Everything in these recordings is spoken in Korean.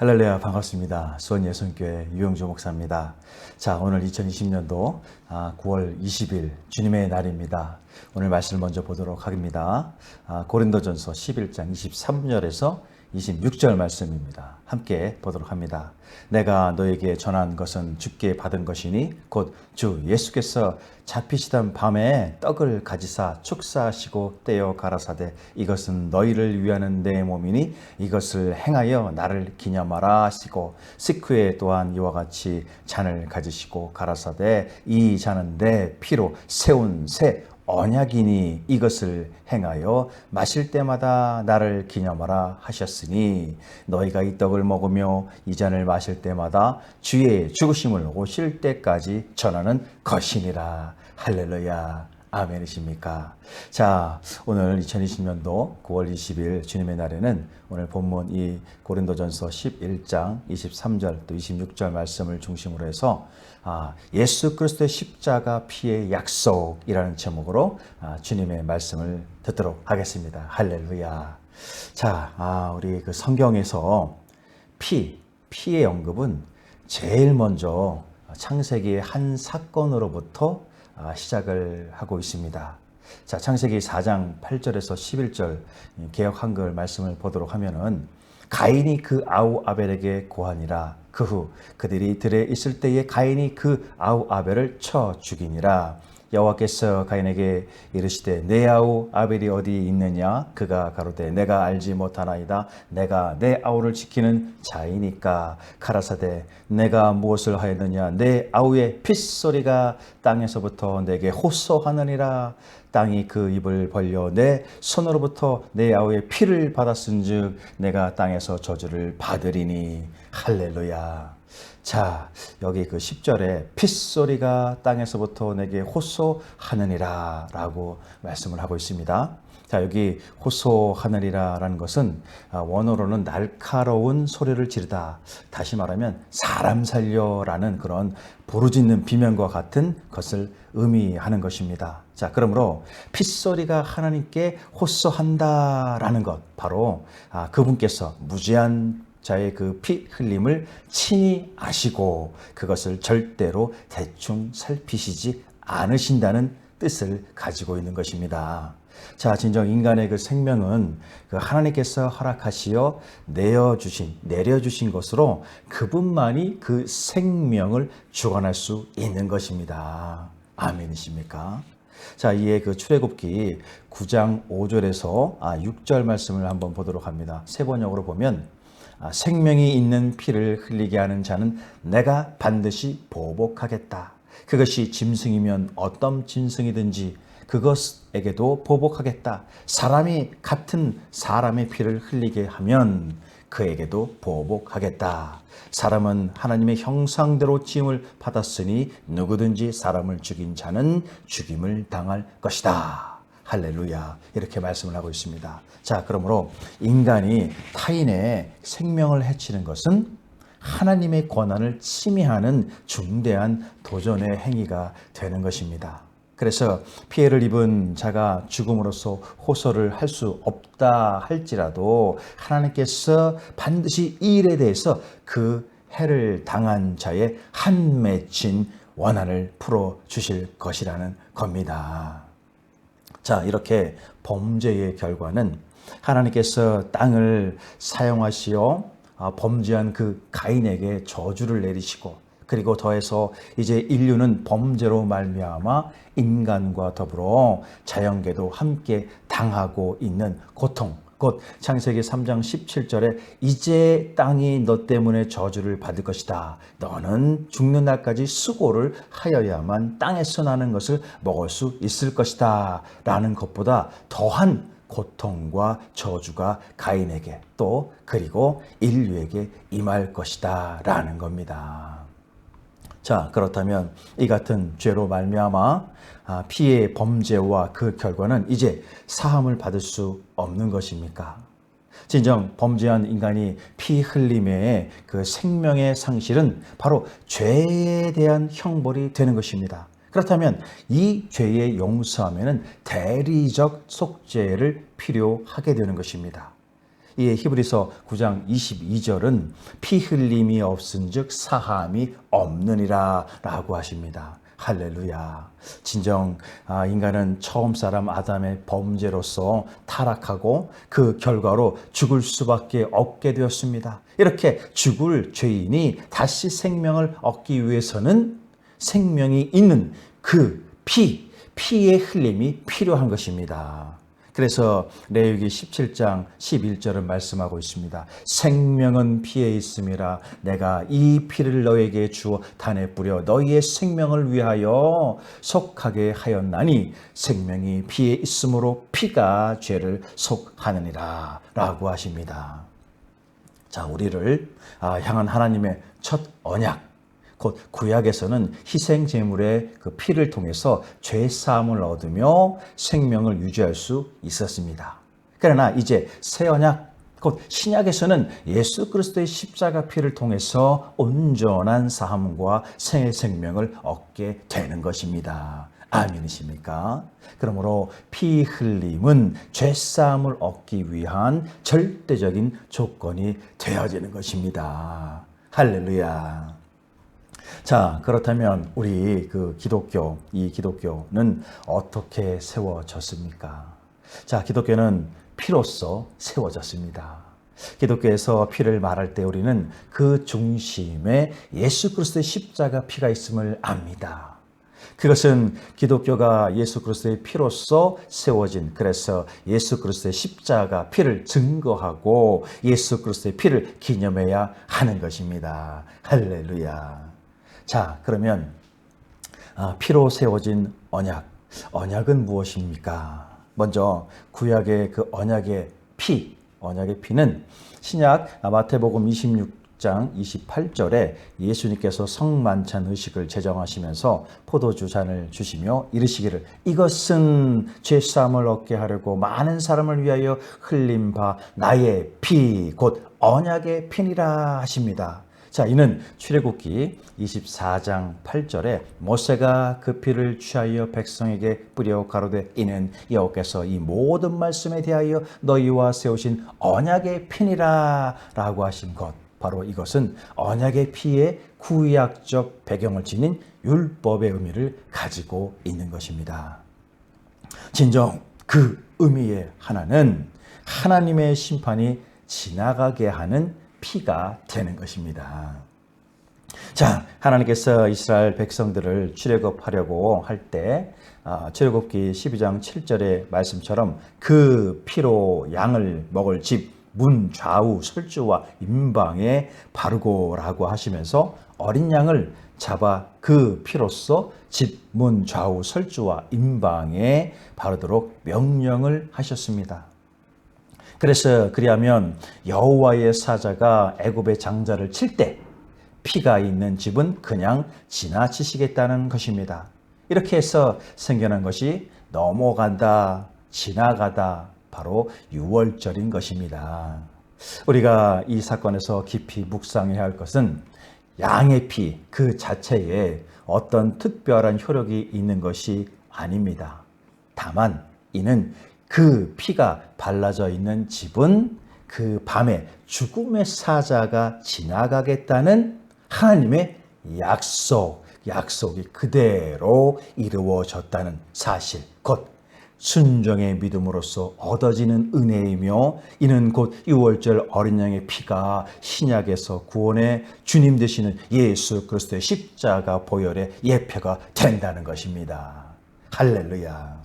할렐루야, 반갑습니다. 수원예수교회 유영조 목사입니다. 자, 오늘 2020년도 9월 20일 주님의 날입니다. 오늘 말씀을 먼저 보도록 하겠습니다. 고린도전서 11장 23절에서 26절 말씀입니다. 함께 보도록 합니다. 내가 너에게 전한 것은 주께 받은 것이니 곧 주 예수께서 잡히시던 밤에 떡을 가지사 축사하시고 떼어 가라사대 이것은 너희를 위하는 내 몸이니 이것을 행하여 나를 기념하라 하시고 식후에 또한 이와 같이 잔을 가지시고 가라사대 이 잔은 내 피로 세운 새 언약이니 이것을 행하여 마실 때마다 나를 기념하라 하셨으니 너희가 이 떡을 먹으며 이 잔을 마실 때마다 주의 죽으심을 오실 때까지 전하는 것이니라. 할렐루야. 아멘이십니까? 자, 오늘 2020년도 9월 20일 주님의 날에는 오늘 본문 이 고린도전서 11장 23절 또 26절 말씀을 중심으로 해서 예수 그리스도의 십자가 피의 약속이라는 제목으로 주님의 말씀을 듣도록 하겠습니다. 할렐루야. 자, 우리 그 성경에서 피의 언급은 제일 먼저 창세기의 한 사건으로부터 시작을 하고 있습니다. 자, 창세기 4장 8절에서 11절 개역 한글 말씀을 보도록 하면은 가인이 그 아우 아벨에게 고하니라. 그 후 그들이 들에 있을 때에 가인이 그 아우 아벨을 쳐 죽이니라. 여호와께서 가인에게 이르시되 내 아우 아벨이 어디 있느냐? 그가 가로되 내가 알지 못하나이다. 내가 내 아우를 지키는 자이니까. 가라사대 내가 무엇을 하였느냐? 내 아우의 핏소리가 땅에서부터 내게 호소하느니라. 땅이 그 입을 벌려 내 손으로부터 내 아우의 피를 받았은즉 내가 땅에서 저주를 받으리니. 할렐루야. 자, 여기 그 10절에 핏소리가 땅에서부터 내게 호소하느니라 라고 말씀을 하고 있습니다. 자, 여기 호소하느니라 라는 것은 원어로는 날카로운 소리를 지르다, 다시 말하면 사람 살려 라는 그런 부르짖는 비명과 같은 것을 의미하는 것입니다. 자, 그러므로 핏소리가 하나님께 호소한다 라는 것, 바로 그분께서 무죄한 자의 그 피 흘림을 친히 아시고 그것을 절대로 대충 살피시지 않으신다는 뜻을 가지고 있는 것입니다. 자, 진정 인간의 그 생명은 그 하나님께서 허락하시어 내려주신 것으로 그분만이 그 생명을 주관할 수 있는 것입니다. 아멘이십니까? 자, 이에 그 출애굽기 9장 5절에서 6절 말씀을 한번 보도록 합니다. 세 번역으로 보면 생명이 있는 피를 흘리게 하는 자는 내가 반드시 보복하겠다. 그것이 짐승이면 어떤 짐승이든지 그것에게도 보복하겠다. 사람이 같은 사람의 피를 흘리게 하면 그에게도 보복하겠다. 사람은 하나님의 형상대로 지음을 받았으니 누구든지 사람을 죽인 자는 죽임을 당할 것이다. 할렐루야. 이렇게 말씀을 하고 있습니다. 자, 그러므로 인간이 타인의 생명을 해치는 것은 하나님의 권한을 침해하는 중대한 도전의 행위가 되는 것입니다. 그래서 피해를 입은 자가 죽음으로써 호소를 할 수 없다 할지라도 하나님께서 반드시 이 일에 대해서 그 해를 당한 자의 한 맺힌 원한을 풀어주실 것이라는 겁니다. 자, 이렇게 범죄의 결과는 하나님께서 땅을 사용하시어 범죄한 그 가인에게 저주를 내리시고, 그리고 더해서 이제 인류는 범죄로 말미암아 인간과 더불어 자연계도 함께 당하고 있는 고통, 곧 창세기 3장 17절에 이제 땅이 너 때문에 저주를 받을 것이다. 너는 죽는 날까지 수고를 하여야만 땅에서 나는 것을 먹을 수 있을 것이다. 라는 것보다 더한 고통과 저주가 가인에게 또 그리고 인류에게 임할 것이다. 라는 겁니다. 자, 그렇다면 이 같은 죄로 말미암아 피의 범죄와 그 결과는 이제 사함을 받을 수 없는 것입니까? 진정 범죄한 인간이 피 흘림의 그 생명의 상실은 바로 죄에 대한 형벌이 되는 것입니다. 그렇다면 이 죄의 용서함에는 대리적 속죄를 필요하게 되는 것입니다. 이 히브리서 9장 22절은 피 흘림이 없은즉 사함이 없느니라 라고 하십니다. 할렐루야. 진정 인간은 처음 사람 아담의 범죄로서 타락하고 그 결과로 죽을 수밖에 없게 되었습니다. 이렇게 죽을 죄인이 다시 생명을 얻기 위해서는 생명이 있는 그 피의 흘림이 필요한 것입니다. 그래서 레위기 17장 11절은 말씀하고 있습니다. 생명은 피에 있음이라 내가 이 피를 너에게 주어 단에 뿌려 너희의 생명을 위하여 속하게 하였나니 생명이 피에 있으므로 피가 죄를 속하느니라 라고 하십니다. 자, 우리를 향한 하나님의 첫 언약, 곧 구약에서는 희생 제물의 그 피를 통해서 죄 사함을 얻으며 생명을 유지할 수 있었습니다. 그러나 이제 새 언약, 곧 신약에서는 예수 그리스도의 십자가 피를 통해서 온전한 사함과 새 생명을 얻게 되는 것입니다. 아멘이십니까? 그러므로 피 흘림은 죄 사함을 얻기 위한 절대적인 조건이 되어지는 것입니다. 할렐루야. 자, 그렇다면 우리 이 기독교는 어떻게 세워졌습니까? 자, 기독교는 피로써 세워졌습니다. 기독교에서 피를 말할 때 우리는 그 중심에 예수 그리스도의 십자가 피가 있음을 압니다. 그것은 기독교가 예수 그리스도의 피로써 세워진, 그래서 예수 그리스도의 십자가 피를 증거하고 예수 그리스도의 피를 기념해야 하는 것입니다. 할렐루야. 자, 그러면 피로 세워진 언약은 무엇입니까? 먼저 구약의 그 언약의 피는 신약 마태복음 26장 28절에 예수님께서 성만찬 의식을 제정하시면서 포도주 잔을 주시며 이르시기를 이것은 죄사함을 얻게 하려고 많은 사람을 위하여 흘린 바 나의 피 곧 언약의 피니라 하십니다. 자, 이는 출애굽기 24장 8절에 모세가 그 피를 취하여 백성에게 뿌려 가로되 이는 여호와께서 이 모든 말씀에 대하여 너희와 세우신 언약의 피니라 라고 하신 것, 바로 이것은 언약의 피의 구약적 배경을 지닌 율법의 의미를 가지고 있는 것입니다. 진정 그 의미의 하나는 하나님의 심판이 지나가게 하는 피가 되는 것입니다. 자, 하나님께서 이스라엘 백성들을 출애굽하려고 할 때 출애굽기 12장 7절의 말씀처럼 그 피로 양을 먹을 집 문 좌우 설주와 임방에 바르고라고 하시면서 어린 양을 잡아 그 피로써 집 문 좌우 설주와 임방에 바르도록 명령을 하셨습니다. 그래서 그리하면 여호와의 사자가 애굽의 장자를 칠 때 피가 있는 집은 그냥 지나치시겠다는 것입니다. 이렇게 해서 생겨난 것이 넘어간다, 지나가다, 바로 유월절인 것입니다. 우리가 이 사건에서 깊이 묵상해야 할 것은 양의 피 그 자체에 어떤 특별한 효력이 있는 것이 아닙니다. 다만 이는 그 피가 발라져 있는 집은 그 밤에 죽음의 사자가 지나가겠다는 하나님의 약속이 그대로 이루어졌다는 사실, 곧 순종의 믿음으로써 얻어지는 은혜이며 이는 곧 유월절 어린 양의 피가 신약에서 구원의 주님 되시는 예수 그리스도의 십자가 보혈의 예표가 된다는 것입니다. 할렐루야.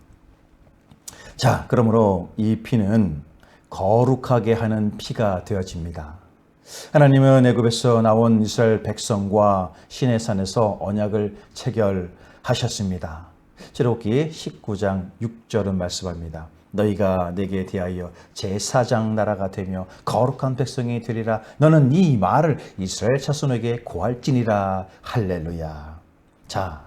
자, 그러므로 이 피는 거룩하게 하는 피가 되어집니다. 하나님은 애굽에서 나온 이스라엘 백성과 시내산에서 언약을 체결하셨습니다. 출애굽기 19장 6절은 말씀합니다. 너희가 내게 대하여 제사장 나라가 되며 거룩한 백성이 되리라. 너는 이 말을 이스라엘 자손에게 고할지니라. 할렐루야. 자,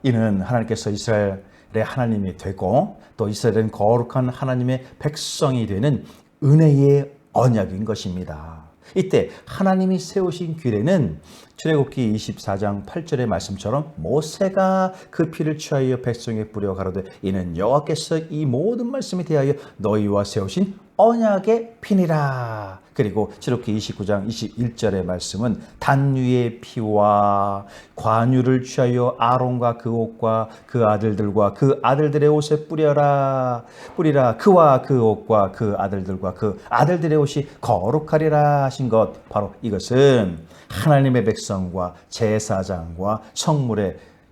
이는 하나님께서 이스라엘의 하나님이 되고 또 이스라엘은 거룩한 하나님의 백성이 되는 은혜의 언약인 것입니다. 이때 하나님이 세우신 규례는 출애굽기 24장 8절의 말씀처럼 모세가 그 피를 취하여 백성에 뿌려 가로되 이는 여호와께서 이 모든 말씀에 대하여 너희와 세우신 언약의 피니라. 그리고 출애굽기 29장 21절의 말씀은 단위의 피와 관유를 취하여 아론과 그 옷과 그 아들들과 그 아들들의 옷에 뿌리라. 그와 그 옷과 그 아들들과 그 아들들의 옷이 거룩하리라 하신 것, 바로 이것은 하나님의 백성과 제사장과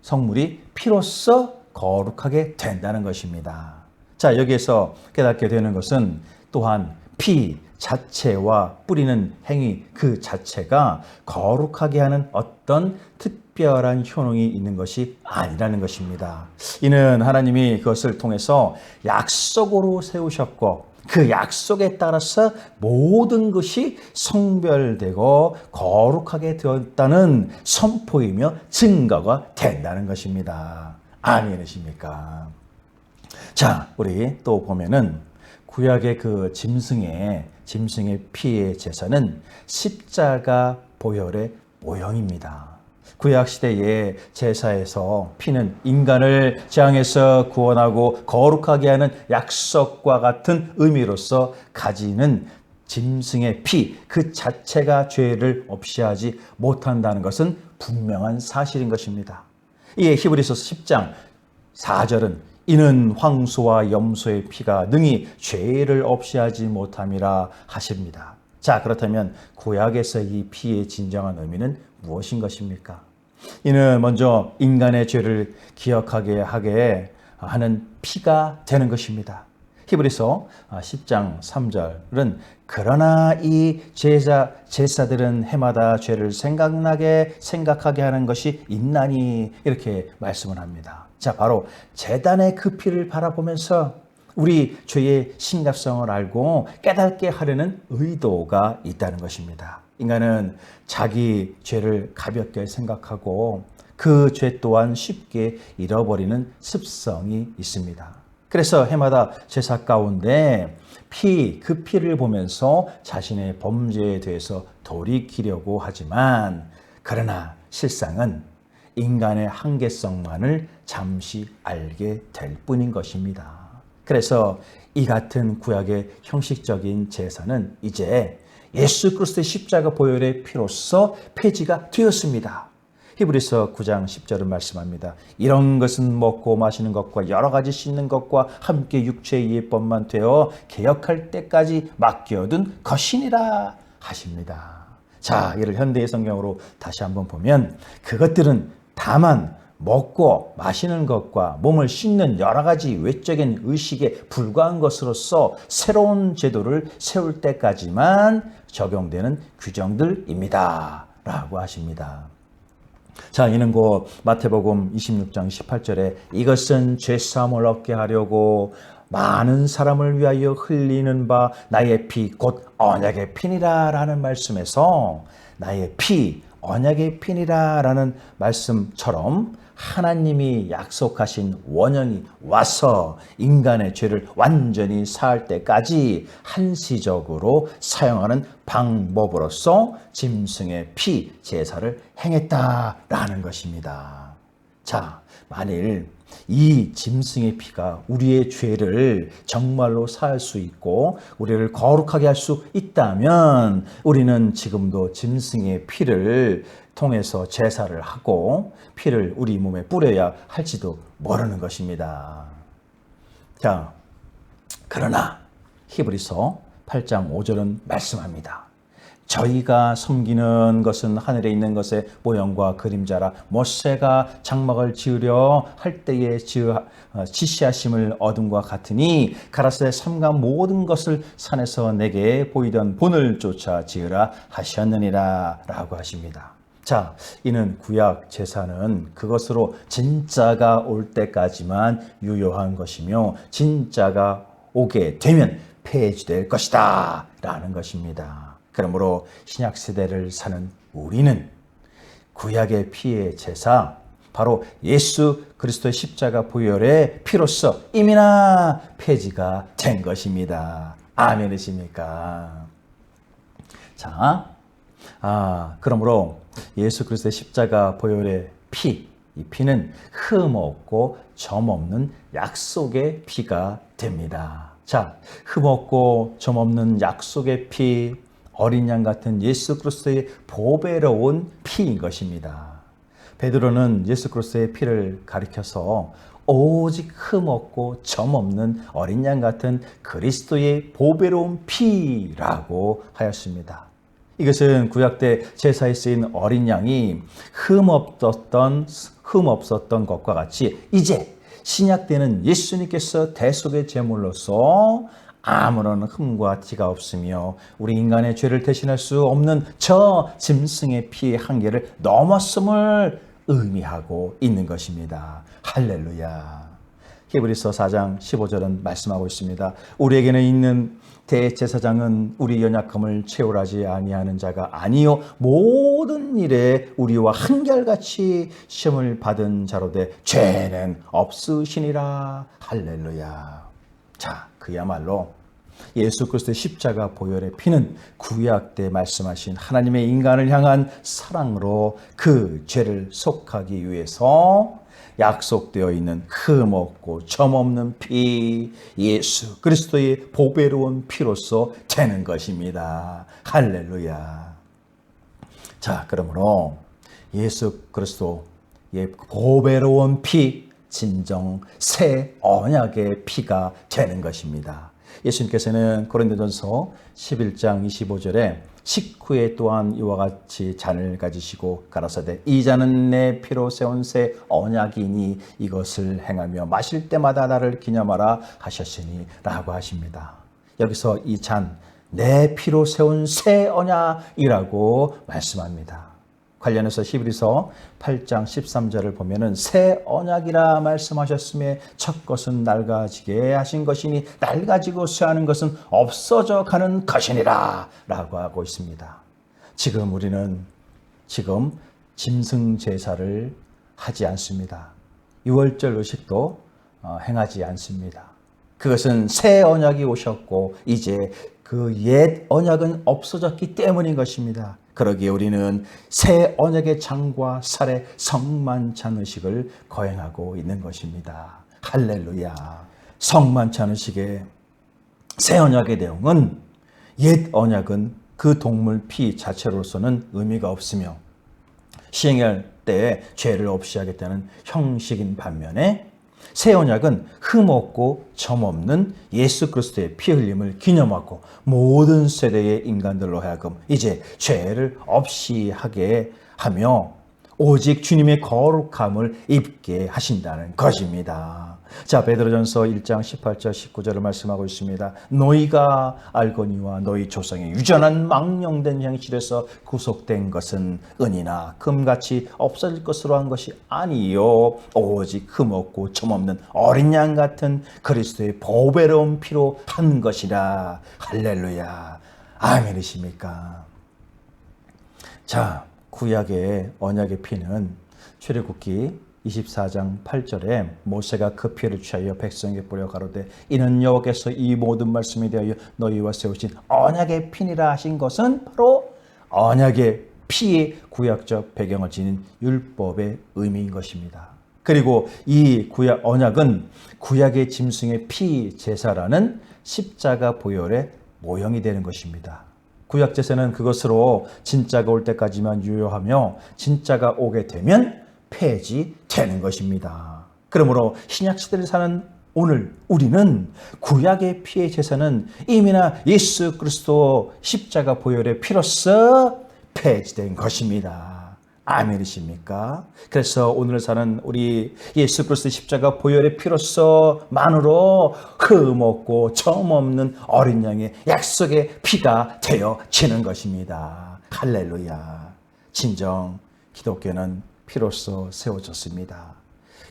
성물이 피로써 거룩하게 된다는 것입니다. 자, 여기에서 깨닫게 되는 것은 또한 피 자체와 뿌리는 행위 그 자체가 거룩하게 하는 어떤 특별한 효능이 있는 것이 아니라는 것입니다. 이는 하나님이 그것을 통해서 약속으로 세우셨고 그 약속에 따라서 모든 것이 성별되고 거룩하게 되었다는 선포이며 증거가 된다는 것입니다. 아멘이십니까? 자, 우리 또 보면은 구약의 그 짐승의 피의 제사는 십자가 보혈의 모형입니다. 구약 시대의 제사에서 피는 인간을 재앙에서 구원하고 거룩하게 하는 약속과 같은 의미로서 가지는 짐승의 피 그 자체가 죄를 없이 하지 못한다는 것은 분명한 사실인 것입니다. 이에 히브리서 10장 4절은 이는 황소와 염소의 피가 능히 죄를 없이 하지 못함이라 하십니다. 자, 그렇다면 구약에서 이 피의 진정한 의미는 무엇인 것입니까? 이는 먼저 인간의 죄를 기억하게 하게 하는 피가 되는 것입니다. 히브리서 10장 3절은 그러나 이 제사들은 해마다 죄를 생각하게 하는 것이 있나니 이렇게 말씀을 합니다. 자, 바로 제단의 그 피를 바라보면서 우리 죄의 심각성을 알고 깨닫게 하려는 의도가 있다는 것입니다. 인간은 자기 죄를 가볍게 생각하고 그 죄 또한 쉽게 잃어버리는 습성이 있습니다. 그래서 해마다 제사 가운데 그 피를 보면서 자신의 범죄에 대해서 돌이키려고 하지만 그러나 실상은 인간의 한계성만을 잠시 알게 될 뿐인 것입니다. 그래서 이 같은 구약의 형식적인 제사는 이제 예수 그리스도의 십자가 보혈의 피로써 폐지가 되었습니다. 히브리서 9장 10절은 말씀합니다. 이런 것은 먹고 마시는 것과 여러 가지 씻는 것과 함께 육체의 예법만 되어 개혁할 때까지 맡겨둔 것이니라 하십니다. 자, 이를 현대의 성경으로 다시 한번 보면 그것들은 다만 먹고 마시는 것과 몸을 씻는 여러 가지 외적인 의식에 불과한 것으로서 새로운 제도를 세울 때까지만 적용되는 규정들입니다. 라고 하십니다. 자, 이는 곧 마태복음 26장 18절에 이것은 죄사함을 얻게 하려고 많은 사람을 위하여 흘리는 바 나의 피 곧 언약의 피니라 라는 말씀에서 나의 피 언약의 피니라 라는 말씀처럼 하나님이 약속하신 원형이 와서 인간의 죄를 완전히 사할 때까지 한시적으로 사용하는 방법으로서 짐승의 피 제사를 행했다라는 것입니다. 자, 만일 이 짐승의 피가 우리의 죄를 정말로 사할 수 있고 우리를 거룩하게 할 수 있다면 우리는 지금도 짐승의 피를 통해서 제사를 하고 피를 우리 몸에 뿌려야 할지도 모르는 것입니다. 자, 그러나 히브리서 8장 5절은 말씀합니다. 저희가 섬기는 것은 하늘에 있는 것의 모형과 그림자라 모세가 장막을 지으려 할 때에 지시하심을 얻음과 같으니 가라사대 삼가 모든 것을 산에서 내게 보이던 본을 쫓아 지으라 하셨느니라 라고 하십니다. 자, 이는 구약 제사는 그것으로 진짜가 올 때까지만 유효한 것이며 진짜가 오게 되면 폐지될 것이다 라는 것입니다. 그러므로 신약 세대를 사는 우리는 구약의 피의 제사, 바로 예수 그리스도의 십자가 보혈의 피로써 이미나 폐지가 된 것입니다. 아멘이십니까? 자, 그러므로 예수 그리스도의 십자가 보혈의 피, 이 피는 흠 없고 점 없는 약속의 피가 됩니다. 자, 흠없고 점없는 약속의 피, 어린 양 같은 예수 그리스도의 보배로운 피인 것입니다. 베드로는 예수 그리스도의 피를 가리켜서 오직 흠없고 점없는 어린 양 같은 그리스도의 보배로운 피라고 하였습니다. 이것은 구약 때 제사에 쓰인 어린 양이 흠없었던 것과 같이 이제 신약 때는 예수님께서 대속의 제물로서 아무런 흠과 티가 없으며 우리 인간의 죄를 대신할 수 없는 저 짐승의 피의 한계를 넘었음을 의미하고 있는 것입니다. 할렐루야. 히브리서 4장 15절은 말씀하고 있습니다. 우리에게는 있는 대제사장은 우리 연약함을 채울하지 아니하는 자가 아니요 모든 일에 우리와 한결같이 시험을 받은 자로되 죄는 없으시니라. 할렐루야. 자, 그야말로 예수 그리스도의 십자가 보혈의 피는 구약 때 말씀하신 하나님의 인간을 향한 사랑으로 그 죄를 속하기 위해서 약속되어 있는 흠없고 점없는 피, 예수 그리스도의 보배로운 피로서 되는 것입니다. 할렐루야. 자, 그러므로 예수 그리스도의 보배로운 피, 진정 새 언약의 피가 되는 것입니다. 예수님께서는 고린도전서 11장 25절에 식후에 또한 이와 같이 잔을 가지시고 가라사대 이 잔은 내 피로 세운 새 언약이니 이것을 행하며 마실 때마다 나를 기념하라 하셨으니 라고 하십니다. 여기서 이 잔, 내 피로 세운 새 언약이라고 말씀합니다. 관련해서 히브리서 8장 13절을 보면은 새 언약이라 말씀하셨음에 첫 것은 낡아지게 하신 것이니 낡아지고 쇠하는 것은 없어져 가는 것이니라 라고 하고 있습니다. 지금 우리는 짐승 제사를 하지 않습니다. 유월절 의식도 행하지 않습니다. 그것은 새 언약이 오셨고 이제 그 옛 언약은 없어졌기 때문인 것입니다. 그러기에 우리는 새 언약의 장과 살의 성만찬 의식을 거행하고 있는 것입니다. 할렐루야. 성만찬 의식의 새 언약의 내용은 옛 언약은 그 동물 피 자체로서는 의미가 없으며 시행할 때 죄를 없이 하겠다는 형식인 반면에 새 언약은 흠없고 점없는 예수 그리스도의 피 흘림을 기념하고 모든 세대의 인간들로 하여금 이제 죄를 없이 하게 하며 오직 주님의 거룩함을 입게 하신다는 것입니다. 자, 베드로전서 1장 18절 19절을 말씀하고 있습니다. 너희가 알거니와 너희 조상의 유전한 망령된 형실에서 구속된 것은 은이나 금같이 없어질 것으로 한 것이 아니요 오직 흠없고 점없는 어린 양 같은 그리스도의 보배로운 피로 한 것이라. 할렐루야. 아멘이십니까? 자, 구약의 언약의 피는 출애굽기 24장 8절에 모세가 그 피를 취하여 백성에게 뿌려 가로되 이는 여호와께서 이 모든 말씀에 대하여 너희와 세우신 언약의 피니라 하신 것은 바로 언약의 피의 구약적 배경을 지닌 율법의 의미인 것입니다. 그리고 이 구약 언약은 구약의 짐승의 피 제사라는 십자가 보혈의 모형이 되는 것입니다. 구약 제사는 그것으로 진짜가 올 때까지만 유효하며 진짜가 오게 되면 폐지되는 것입니다. 그러므로 신약 시대를 사는 오늘 우리는 구약의 피의 제사는 이미나 예수 그리스도 십자가 보혈의 피로써 폐지된 것입니다. 아멘이십니까? 그래서 오늘 사는 우리 예수 그리스도 십자가 보혈의 피로서만으로 흠없고 점없는 어린 양의 약속의 피가 되어지는 것입니다. 할렐루야. 진정 기독교는 피로서 세워졌습니다.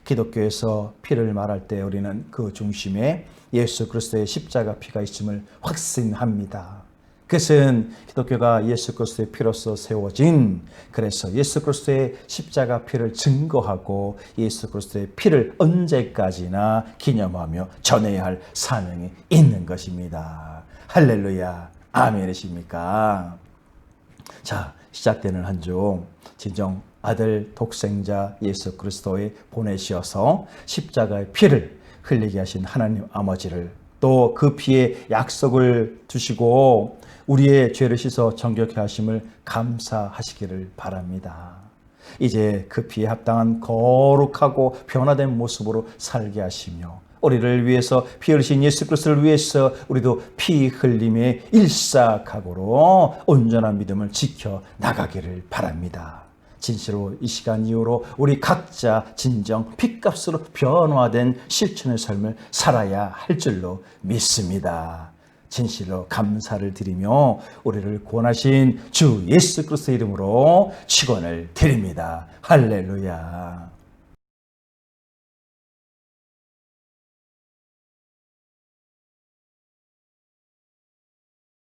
기독교에서 피를 말할 때 우리는 그 중심에 예수 그리스도의 십자가 피가 있음을 확신합니다. 그것은 기독교가 예수 그리스도의 피로서 세워진, 그래서 예수 그리스도의 십자가 피를 증거하고 예수 그리스도의 피를 언제까지나 기념하며 전해야 할 사명이 있는 것입니다. 할렐루야. 아멘이십니까? 자, 시작되는 한 주 진정 아들 독생자 예수 그리스도의 보내시어서 십자가의 피를 흘리게 하신 하나님 아버지를 또 그 피에 약속을 두시고 우리의 죄를 씻어 정결케 하심을 감사하시기를 바랍니다. 이제 그 피에 합당한 거룩하고 변화된 모습으로 살게 하시며 우리를 위해서 피 흘리신 예수 그리스도를 위해서 우리도 피 흘림의 일사각오로 온전한 믿음을 지켜 나가기를 바랍니다. 진실로 이 시간 이후로 우리 각자 진정 핏값으로 변화된 실천의 삶을 살아야 할 줄로 믿습니다. 진실로 감사를 드리며 우리를 구원하신 주 예수 그리스도 이름으로 축원을 드립니다. 할렐루야.